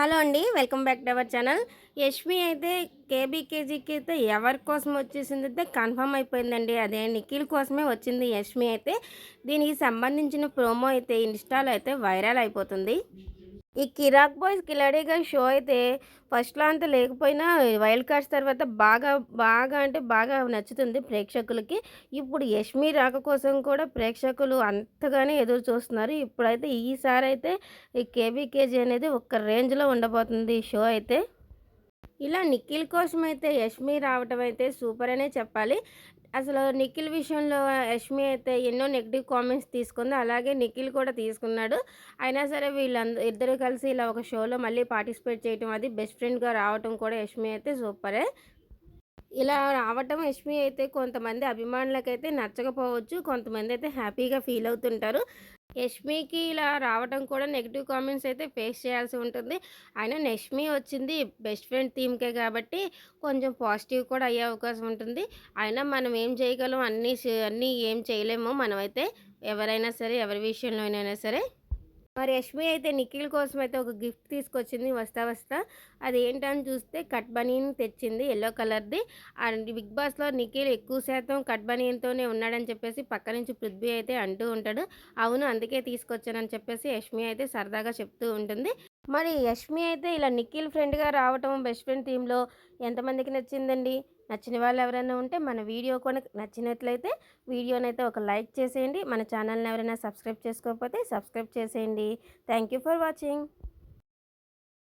Hello అండి. Welcome back to our channel. Yashmi అయితే కేబీకేజీకి అయితే ఎవరి కోసం వచ్చేసిందైతే కన్ఫర్మ్ అయిపోయిందండి. అదే నిఖిల్ కోసమే వచ్చింది యష్మి అయితే. దీనికి సంబంధించిన ప్రోమో అయితే ఇన్‌స్టాలో అయితే వైరల్ అయిపోతుంది. ఈ 'కిరాక్ బాయ్స్ కిలాడి' గారి షో అయితే ఫస్ట్‌లో అంత లేకపోయినా వైల్డ్ కార్డ్స్ తర్వాత బాగా, బాగా అంటే బాగా నచ్చుతుంది ప్రేక్షకులకి. ఇప్పుడు 'యష్మి' రాక కోసం కూడా ప్రేక్షకులు అంతగానే ఎదురు చూస్తున్నారు. ఇప్పుడైతే ఈసారైతే ఈ 'కేబీకేజీ' అనేది ఒక రేంజ్‌లో ఉండబోతుంది ఈ షో అయితే. ఇలా నిఖిల్ కోసమైతే యష్మి రావటం అయితే సూపర్ అనే చెప్పాలి. అసలు నిఖిల్ విషయంలో యష్మి అయితే ఎన్నో నెగెటివ్ కామెంట్స్ తీసుకుంది. అలాగే నిఖిల్ కూడా తీసుకున్నాడు. అయినా సరే ఇద్దరు కలిసి ఇలా ఒక షోలో మళ్ళీ పార్టిసిపేట్ చేయటం, అది బెస్ట్ ఫ్రెండ్‌గా రావటం కూడా యష్మి అయితే సూపరే. ఇలా రావటం యష్మి అయితే కొంతమంది అభిమానులకైతే నచ్చకపోవచ్చు. కొంతమందయితే హ్యాపీగా ఫీల్ అవుతుంటారు. యష్మికి ఇలా రావటం కూడా నెగెటివ్ కామెంట్స్ అయితే ఫేస్ చేయాల్సి ఉంటుంది. అయినా యష్మి వచ్చింది బెస్ట్ ఫ్రెండ్ థీమ్‌కే కాబట్టి కొంచెం పాజిటివ్ కూడా అయ్యే అవకాశం ఉంటుంది. అయినా మనం ఏం చేయగలం, అన్నీ ఏం చేయలేము మనమైతే. ఎవరైనా సరే, ఎవరి విషయంలోనైనా సరే. మరి యష్మి అయితే నిఖిల్ కోసం అయితే ఒక గిఫ్ట్ తీసుకొచ్చింది వస్తా వస్తా. అది ఏంటని చూస్తే కట్ బనీన్ తెచ్చింది యెల్లో కలర్‌ది. అండ్ 'బిగ్ బాస్‌లో' నిఖిల్ ఎక్కువ శాతం కట్ బనీన్‌తోనే ఉన్నాడని చెప్పేసి పక్క నుంచి పృథ్వీ అయితే అంటూ ఉంటాడు. అవును, అందుకే తీసుకొచ్చానని చెప్పేసి యష్మి అయితే సరదాగా చెప్తూ ఉంటుంది. మరి యష్మి అయితే ఇలా నిఖిల్ ఫ్రెండ్‌గా రావటం బెస్ట్ ఫ్రెండ్ టీమ్‌లో ఎంతమందికి నచ్చిందండి? నచ్చిన వాళ్ళు ఎవరైనా ఉంటే మన వీడియో కనుక నచ్చినట్లయితే వీడియోనైతే ఒక లైక్ చేసేయండి. మన ఛానల్‌ని ఎవరైనా సబ్స్క్రైబ్ చేసుకోకపోతే సబ్స్క్రైబ్ చేసేయండి. Thank you for watching.